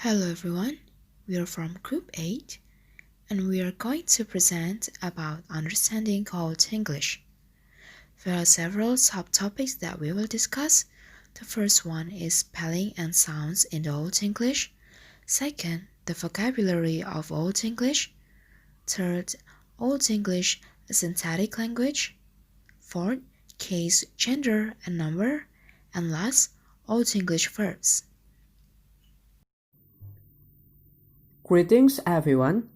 Hello everyone, we are from Group 8 and we are going to present about understanding Old English. There are several subtopics that we will discuss. The first one is spelling and sounds in the Old English. Second, the vocabulary of Old English. Third, Old English synthetic language. Fourth, case, gender, and number. And last, Old English verbs. Greetings everyone.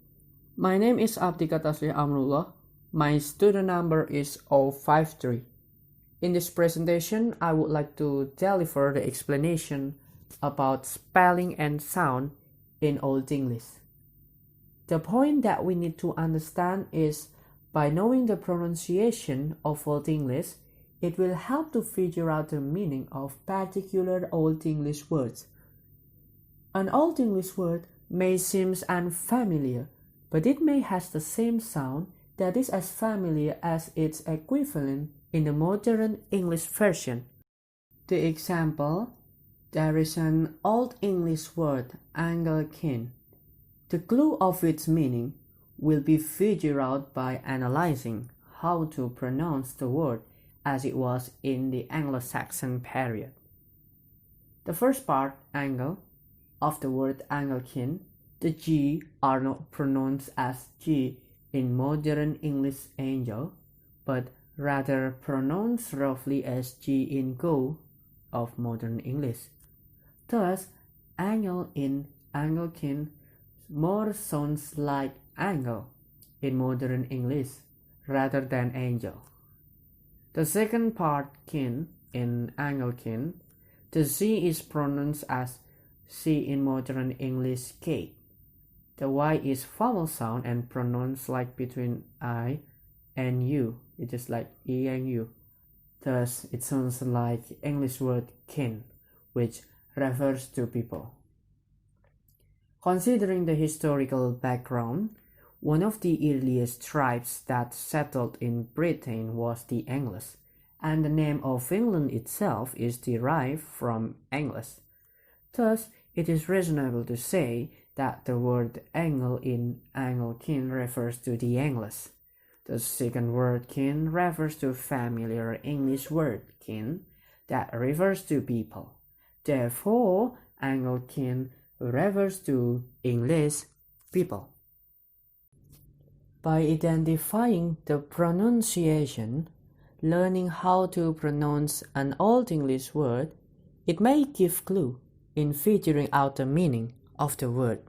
My name is Abdika Tasli Amrullah. My student number is 053. In this presentation, I would like to deliver the explanation about spelling and sound in Old English. The point that we need to understand is by knowing the pronunciation of Old English, it will help to figure out the meaning of particular Old English words. An Old English word may seem unfamiliar, but it may have the same sound that is as familiar as its equivalent in the modern English version. The example, there is an Old English word, Anglican. The clue of its meaning will be figured out by analyzing how to pronounce the word as it was in the Anglo-Saxon period. The first part, Angle, of the word Anglican, the G are not pronounced as G in modern English angel, but rather pronounced roughly as G in go of modern English. Thus, angle in Anglican more sounds like angle in modern English rather than angel. The second part, kin, in Anglican, the Z is pronounced as C in modern English cake. The Y is vowel sound and pronounced like between I and U. It is like E and U. Thus, it sounds like English word kin, which refers to people. Considering the historical background, one of the earliest tribes that settled in Britain was the English, and the name of England itself is derived from English. Thus, it is reasonable to say that the word angle in Anglican refers to the English. The second word kin refers to familiar English word kin that refers to people. Therefore, Anglican refers to English people. By identifying the pronunciation, learning how to pronounce an Old English word, it may give clue in figuring out the meaning of the word.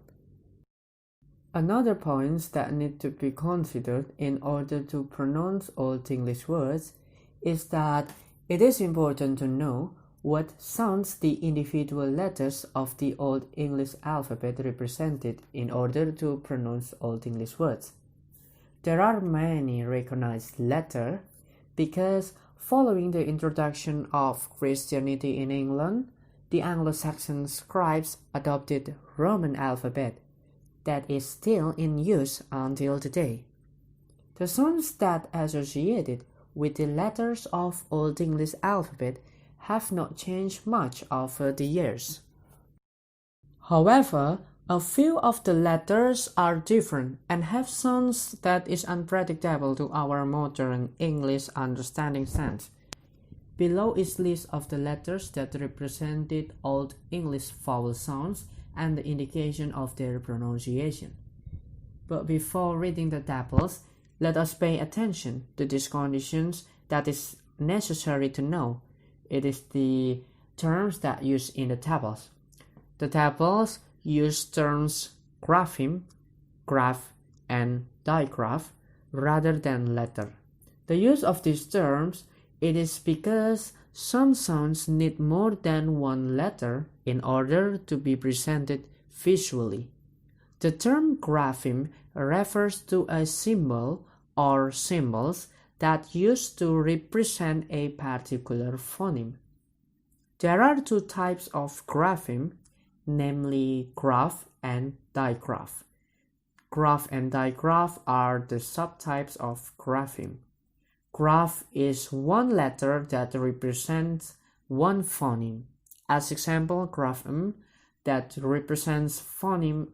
Another point that need to be considered in order to pronounce Old English words is that it is important to know what sounds the individual letters of the Old English alphabet represented in order to pronounce Old English words. There are many recognized letters because following the introduction of Christianity in England, the Anglo-Saxon scribes adopted Roman alphabet that is still in use until today. The sounds that associated with the letters of Old English alphabet have not changed much over the years. However, a few of the letters are different and have sounds that is unpredictable to our modern English understanding sense. Below is list of the letters that represented Old English vowel sounds and the indication of their pronunciation. But before reading the tables, let us pay attention to these conditions that is necessary to know. It is the terms that used in the tables. The tables use terms grapheme, graph, and digraph rather than letter. The use of these terms it is because some sounds need more than one letter in order to be presented visually. The term grapheme refers to a symbol or symbols that used to represent a particular phoneme. There are two types of grapheme, namely graph and digraph. Graph and digraph are the subtypes of grapheme. Graph is one letter that represents one phoneme. As example, graph that represents phoneme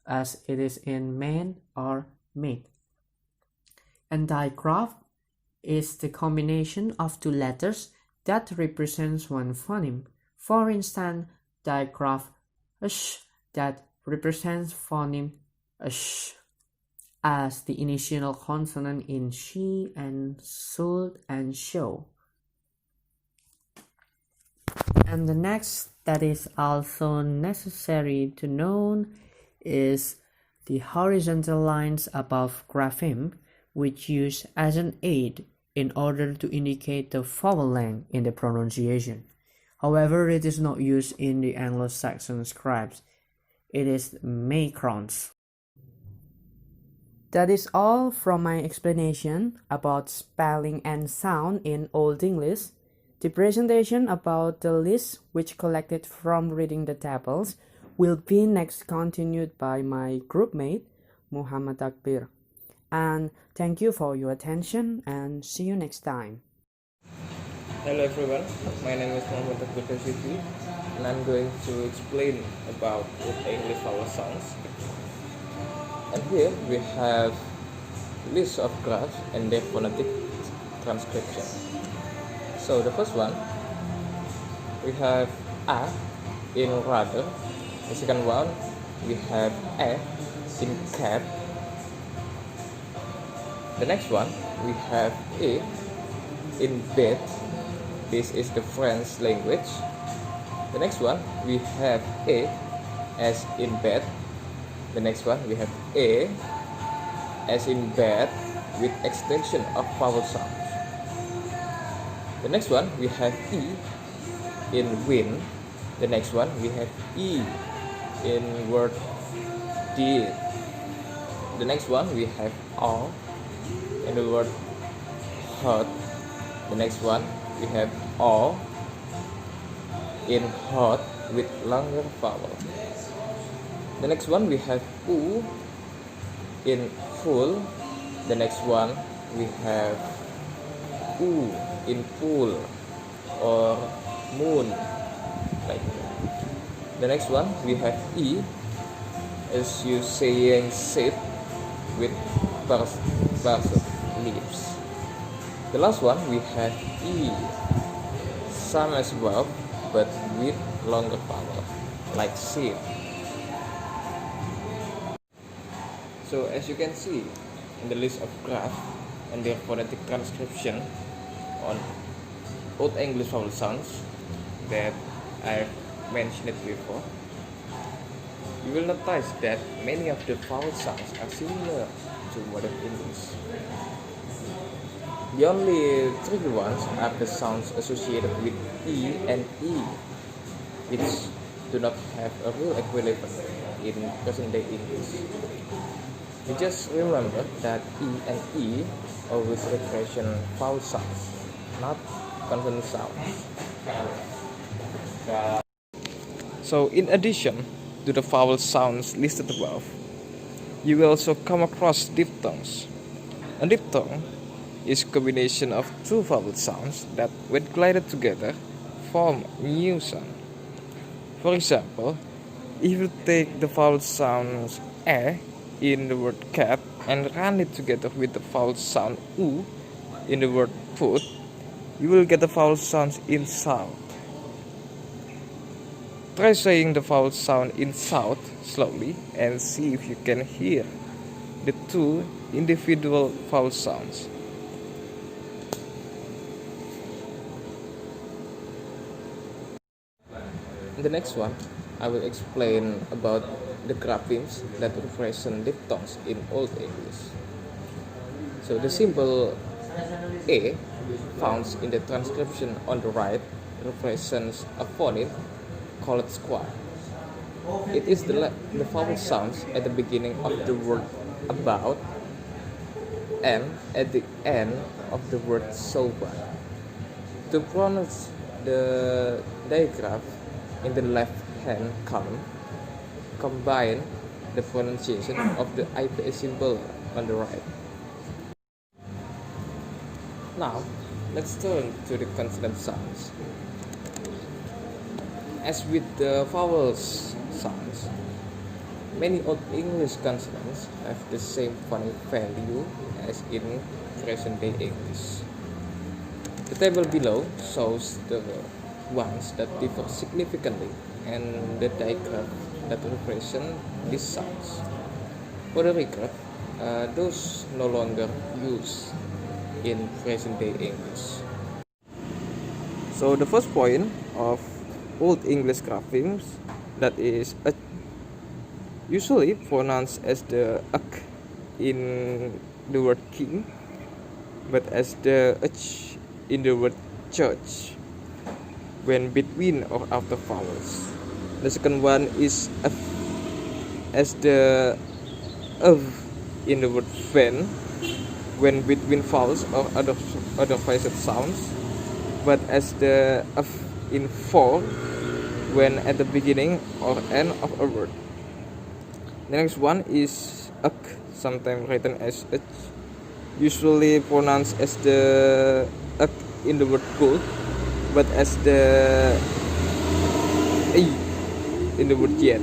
as it is in man or maid. And digraph is the combination of two letters that represents one phoneme. For instance, digraph sh that represents phoneme sh as the initial consonant in she and should and show. And the next that is also necessary to know is the horizontal lines above grapheme, which use as an aid in order to indicate the vowel length in the pronunciation. However, it is not used in the Anglo-Saxon scribes. It is macrons. That is all from my explanation about spelling and sound in Old English. The presentation about the list which collected from reading the tables will be next continued by my groupmate Muhammad Akbir. And thank you for your attention and see you next time. Hello everyone, my name is Muhammad Akbir and I'm going to explain about Old English vowel sounds. And here we have list of graphs and their phonetic transcription. So the first one, we have A in rather. The second one, we have E in cat. The next one, we have A in bed. This is the French language. The next one, we have A as in bed. The next one, we have A as in bed with extension of vowel sounds. The next one, we have E in win. The next one, we have E in word did. The next one, we have R in the word hurt. The next one, we have O in hurt with longer vowel. The next one, we have U in full. The next one, we have U in pool or moon, like that. The next one, we have E as you saying sit with parted lips. The last one, we have E, same as above but with longer vowel, like sit. So as you can see in the list of graphs and their phonetic transcription on Old English vowel sounds that I've mentioned before, you will notice that many of the vowel sounds are similar to modern English. The only tricky ones are the sounds associated with E and E, which do not have a real equivalent in present-day English. You just remember that E and E always represent vowel sounds, not consonant sounds. So in addition to the vowel sounds listed above, you will also come across diphthongs. A diphthong is a combination of two vowel sounds that, when collided together, form a new sound. For example, if you take the vowel sounds E in the word cat and run it together with the vowel sound U in the word put, you will get the vowel sounds in south. Try saying the vowel sound in south slowly and see if you can hear the two individual vowel sounds. In the next one, I will explain about the graphemes that represent diphthongs in Old English. So the symbol A found in the transcription on the right represents a phoneme called square. It is the vowel sounds at the beginning of the word about and at the end of the word sober. To pronounce the digraph in the left-hand column, combine the pronunciation of the IPA symbol on the right. Now, let's turn to the consonant sounds. As with the vowels sounds, many Old English consonants have the same phonic value as in present day English. The table below shows the ones that differ significantly and the diagram that represent these sounds. For the record, those no longer used in present day English. So the first point of Old English graphemes, that is usually pronounced as the ak in the word king, but as the ch in the word church when between or after vowels. The second one is f as the of in the word fan when between vowels or other voiced sounds, but as the f in for when at the beginning or end of a word. The next one is uk, sometimes written as ch, usually pronounced as the uk in the word cold, but as the a in the word yet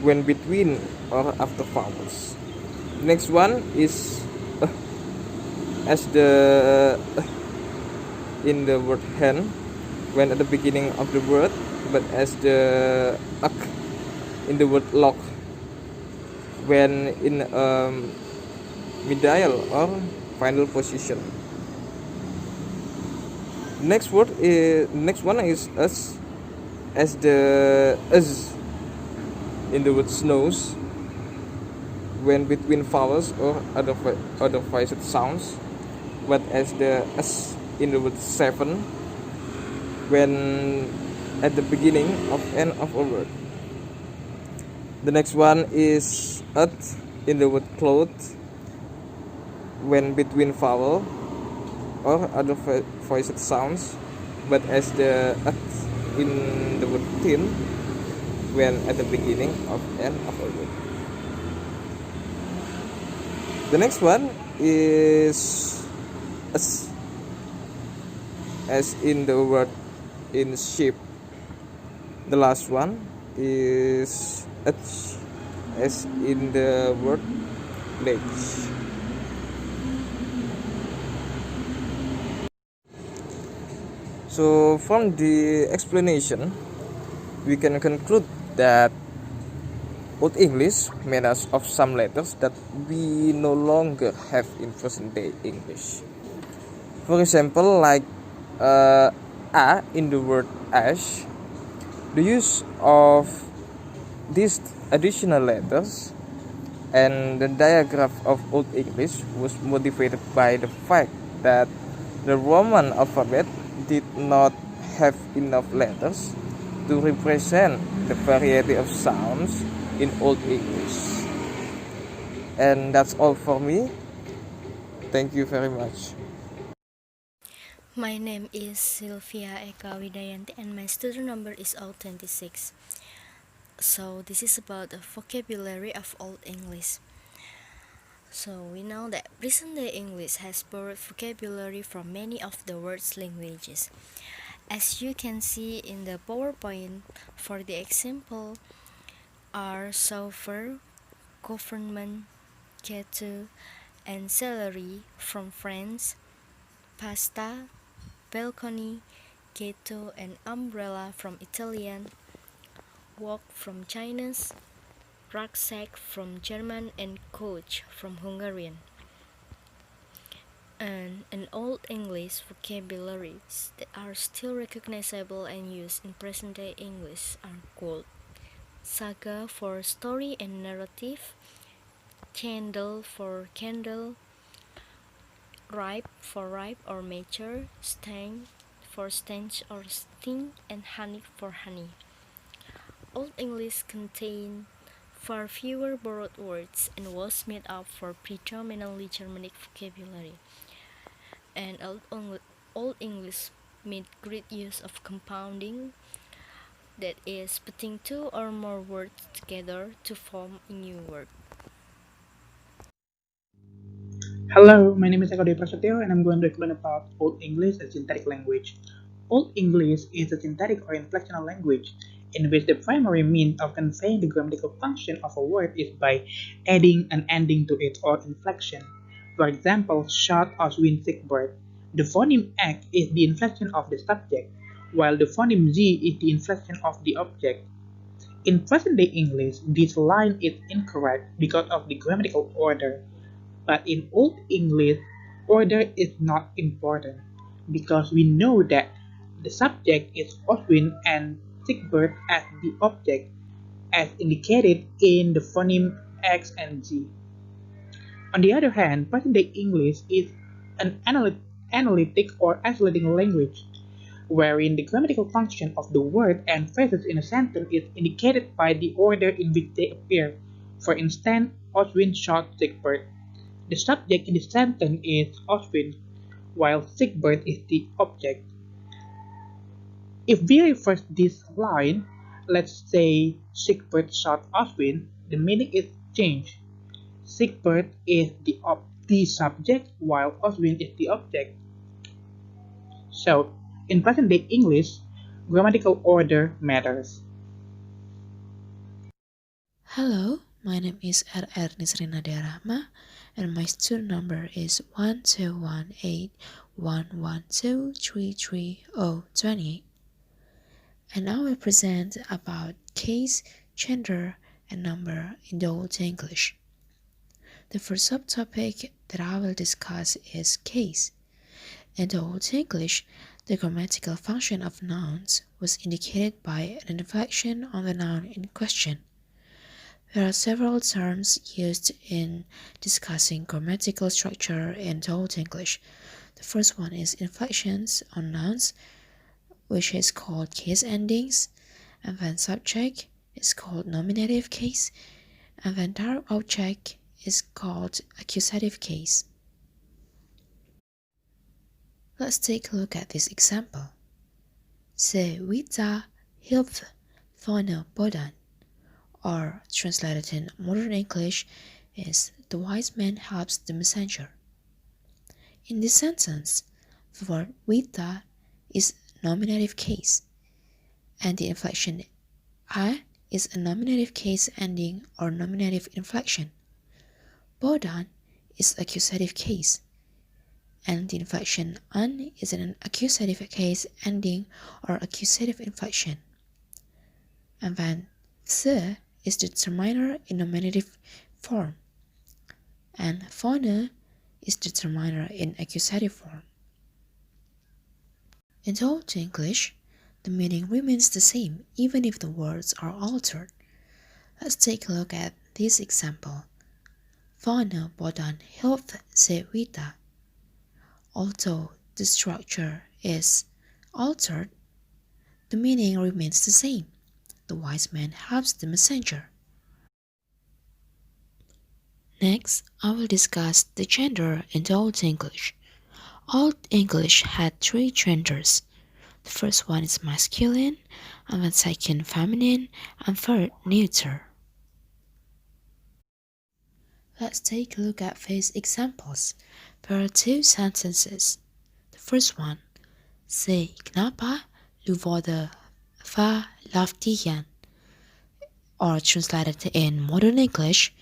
when between or after vowels. The next one is as the in the word hen when at the beginning of the word, but as the ak in the word lock when in middle or final position. Next one is us as the us in the word snows when between vowels or other voiced sounds, but as the s in the word seven when at the beginning of end of a word. The next one is at in the word cloth when between vowel or other voiced sounds, but as the at in the word thin when at the beginning of end of a word. The next one is as in the word in sheep. The last one is as in the word ledge. So from the explanation, we can conclude that Old English made us of some letters that we no longer have in present day English. For example, like a in the word ash, the use of these additional letters and the diagram of Old English was motivated by the fact that the Roman alphabet did not have enough letters to represent the variety of sounds in Old English. And that's all for me. Thank you very much. My name is Sylvia Eka Widayanti and my student number is 026. So this is about the vocabulary of Old English. So we know that present day English has borrowed vocabulary from many of the world's languages. As you can see in the PowerPoint, for the example are chauffeur, government, ghetto, and celery from France, pasta, balcony, ghetto, and umbrella from Italian, wok from Chinese, rucksack from German, and coach from Hungarian. And in Old English vocabularies that are still recognizable and used in present-day English are called saga for story and narrative, candle for candle, ripe for ripe or mature, stain for stench or sting, and honey for honey. Old English contained far fewer borrowed words and was made up for predominantly Germanic vocabulary. And Old English made great use of compounding, that is, putting two or more words together to form a new word. Hello, my name is Eko Prasetyo and I'm going to explain about Old English, a synthetic language. Old English is a synthetic or inflectional language in which the primary means of conveying the grammatical function of a word is by adding an ending to it or inflection. For example, short Oswin Sigbert. The phoneme X is the inflection of the subject, while the phoneme Z is the inflection of the object. In present-day English, this line is incorrect because of the grammatical order, but in Old English, order is not important because we know that the subject is Oswin and Sigbert as the object, as indicated in the phoneme X and Z. On the other hand, present-day English is an analytic or isolating language, wherein the grammatical function of the word and phrases in a sentence is indicated by the order in which they appear. For instance, Oswin shot Sigbert. The subject in the sentence is Oswin, while Sigbert is the object. If we reverse this line, let's say Sigbert shot Oswin, the meaning is changed. Sigbert is the subject while Oswin is the object. So, in present day English, grammatical order matters. Hello, my name is Ernest Rinade Rahma, and my student number is 1218112333028. And I will present about case, gender, and number in the Old English. The first subtopic that I will discuss is case. In the Old English, the grammatical function of nouns was indicated by an inflection on the noun in question. There are several terms used in discussing grammatical structure in the Old English. The first one is inflections on nouns, which is called case endings, and then subject is called nominative case, and then direct object is called accusative case. Let's take a look at this example. Se Vita hilft Thorne Bodan, or translated in modern English is the wise man helps the messenger. In this sentence, the word Vita is nominative case, and the inflection a is a nominative case ending or nominative inflection. Bodan is accusative case, and the inflection an is an accusative case ending or accusative inflection. And then the is the determiner in nominative form, and vorne is the determiner in accusative form. In the Old English, the meaning remains the same even if the words are altered. Let's take a look at this example. Vorne Bodan hilft se Vita. Although the structure is altered, the meaning remains the same. The wise man helps the messenger. Next, I will discuss the gender in the Old English. Old English had three genders. The first one is masculine, and then second feminine, and third neuter. Let's take a look at these examples. There are two sentences. The first one, Se Knappa wurde verlaftigen, or translated in modern English,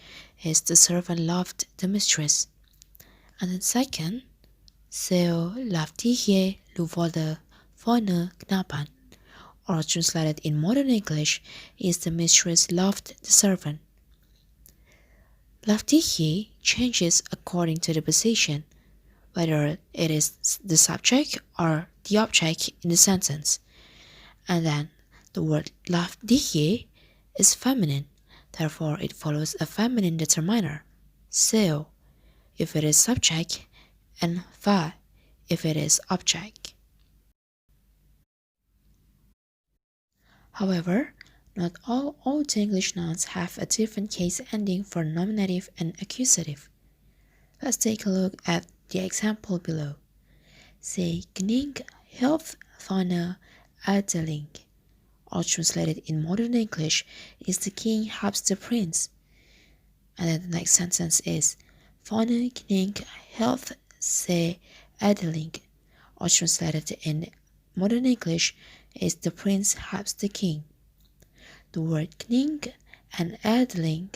is the servant loved the mistress. And then second, Seo laftige wurde vorne knappen, or translated in modern English, is the mistress loved the servant. Laftige changes according to the position, whether it is the subject or the object in the sentence. And then the word laftige is feminine, therefore it follows a feminine determiner, seo, if it is subject, and va, if it is object. However, not all Old English nouns have a different case ending for nominative and accusative. Let's take a look at the example below. Say Kning hilft vorne Adeling, or translated in modern English is the king helps the prince. And then the next sentence is Vorne Kning hilft se Adeling, or translated in modern English is the prince helps the king. The word kning and edling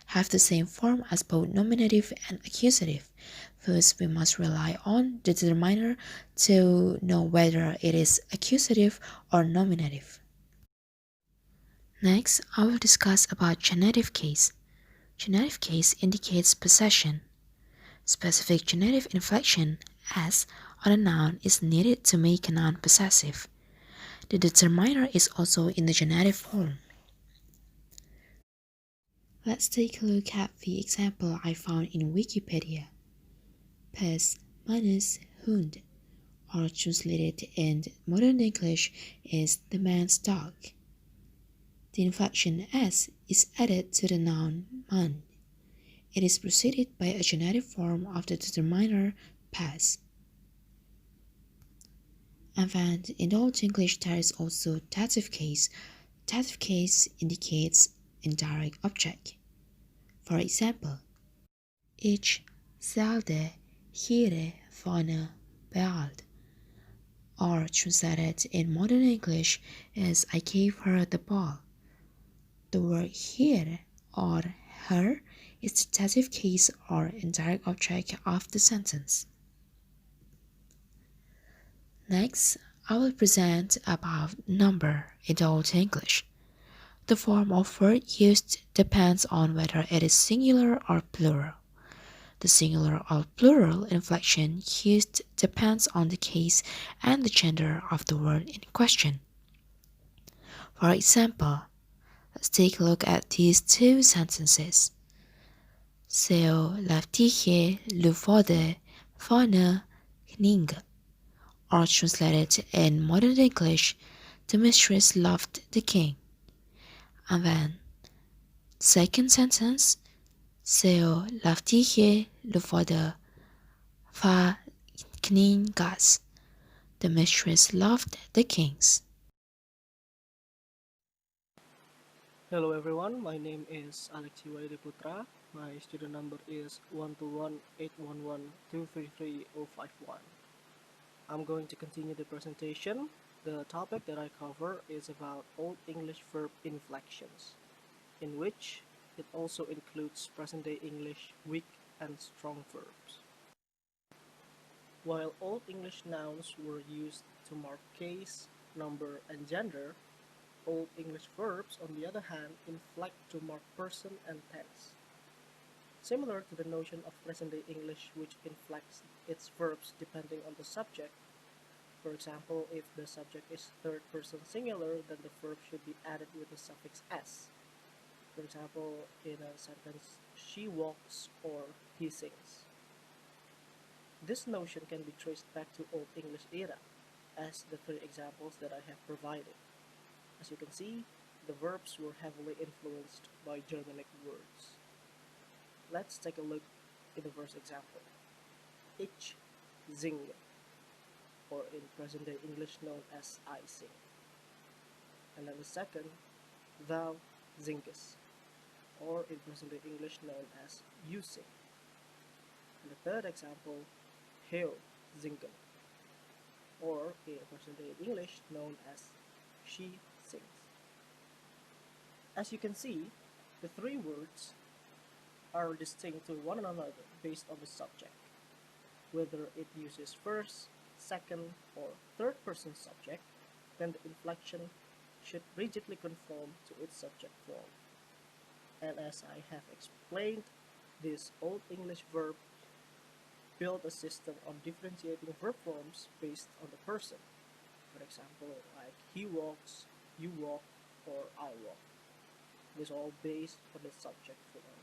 have the same form as both nominative and accusative. First, we must rely on the determiner to know whether it is accusative or nominative. Next, I will discuss about genitive case. Genitive case indicates possession. Specific genitive inflection s on a noun is needed to make a noun possessive. The determiner is also in the genitive form. Let's take a look at the example I found in Wikipedia. Pes minus Hund, or translated in modern English is the man's dog. The inflection s is added to the noun man. It is preceded by a genitive form of the determiner pes. And then in Old English there is also dative case. Dative case indicates indirect object. For example, ich zählte ihre Fahne bald, or translated in modern English is I gave her the ball. The word here or her is the dative case or indirect object of the sentence. Next, I will present about number in Old English. The form of word used depends on whether it is singular or plural. The singular or plural inflection used depends on the case and the gender of the word in question. For example, let's take a look at these two sentences. So laftige lufode fane kning, or translated in modern English, the mistress loved the king. And then, second sentence, so laftige lufode fa kningas, the mistress loved the kings. Hello everyone, my name is Alexi Waide Putra. My student number is 12181123351. I'm going to continue the presentation. The topic that I cover is about Old English verb inflections, in which it also includes present-day English weak and strong verbs. While Old English nouns were used to mark case, number, and gender, Old English verbs, on the other hand, inflect to mark person and tense. Similar to the notion of present-day English, which inflects its verbs depending on the subject. For example, if the subject is third-person singular, then the verb should be added with the suffix s. For example, in a sentence, she walks or he sings. This notion can be traced back to Old English era, as the three examples that I have provided. As you can see, the verbs were heavily influenced by Germanic words. Let's take a look at the first example. Ich singe, or in present-day English known as I sing. And then the second, thou singest, or in present-day English known as you sing. And the third example, heu singen, or in present-day English known as she sings. As you can see, the three words are distinct to one another based on the subject. Whether it uses first, second, or third person subject, then the inflection should rigidly conform to its subject form. And as I have explained, this Old English verb built a system on differentiating verb forms based on the person. For example, like he walks, you walk, or I walk. It is all based on the subject form.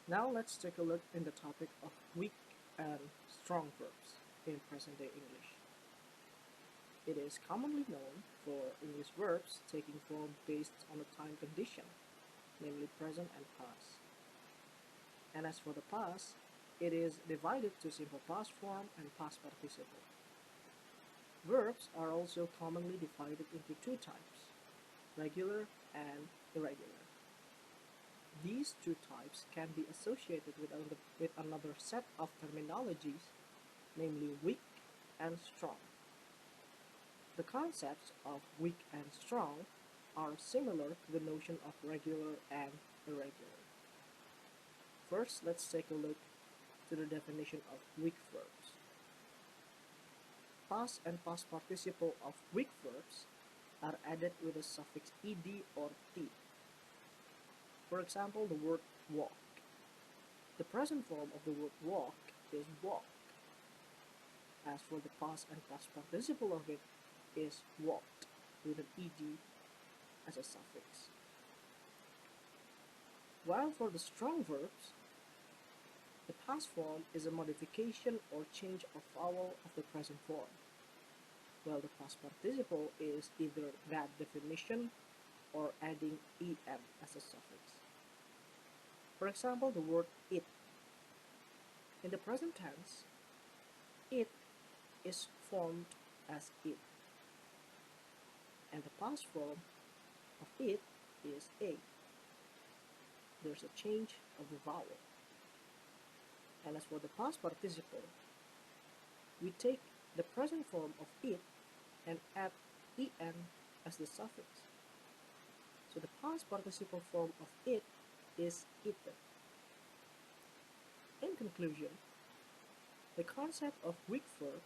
Now let's take a look in the topic of weak and strong verbs in present-day English. It is commonly known for English verbs taking form based on a time condition, namely present and past. And as for the past, it is divided to simple past form and past participle. Verbs are also commonly divided into two types, regular and irregular. These two types can be associated with another set of terminologies, namely weak and strong. The concepts of weak and strong are similar to the notion of regular and irregular. First, let's take a look to the definition of weak verbs. Past and past participle of weak verbs are added with the suffix ed or t. For example, the word walk. The present form of the word walk is walk. As for the past and past participle of it is walked with an ed as a suffix. While for the strong verbs, the past form is a modification or change of vowel of the present form, while the past participle is either that definition or adding em as a suffix. For example, the word it. In the present tense, it is formed as it, and the past form of it is a. There's a change of the vowel. And as for the past participle, we take the present form of it and add en as the suffix. So the past participle form of it is eaten. In conclusion, the concept of weak verb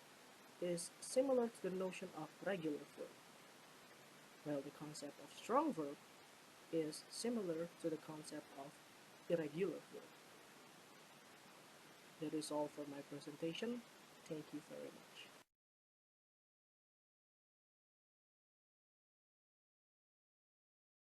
is similar to the notion of regular verb, while the concept of strong verb is similar to the concept of irregular verb. That is all for my presentation. Thank you very much.